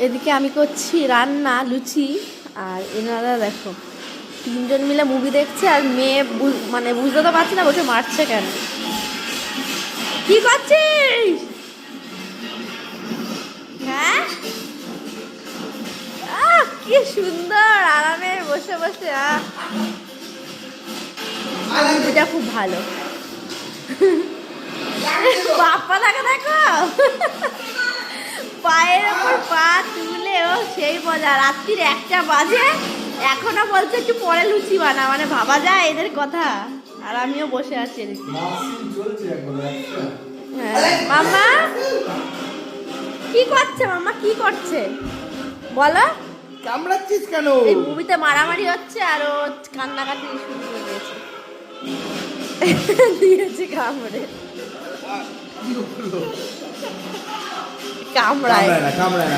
এদিকে আমি করছি রান্না লুচি, আর এনারা দেখো তিনজন মিলে মুভি দেখছে, আর মেয়ে মানে বুঝতে তো পারছি না বসে মারছে কেন। কি করছিস? হ্যাঁ, কি সুন্দর আরামে বসে বসে। মুভিটা খুব ভালো। বাপ্পা দেখো দেখো, পায়ের ওপর পা তুলে ও সেই মজা। রাত্রির 1টা বাজে, এখনো বলছে একটু পরে লুচি বানা, মানে ভাবা যায় এদের কথা। আর আমিও বসে আছি এদিকে। হ্যাঁ মামা কি করছে? মামা কি করছে বলো? কামড়াচ্ছিস কেন? এই মুভিতে মারামারি হচ্ছে আর ও কান্নাকাটি শুরু করে দিয়েছে। দিয়েছে কামড়ে, কামড়ায় কামড়ায় না।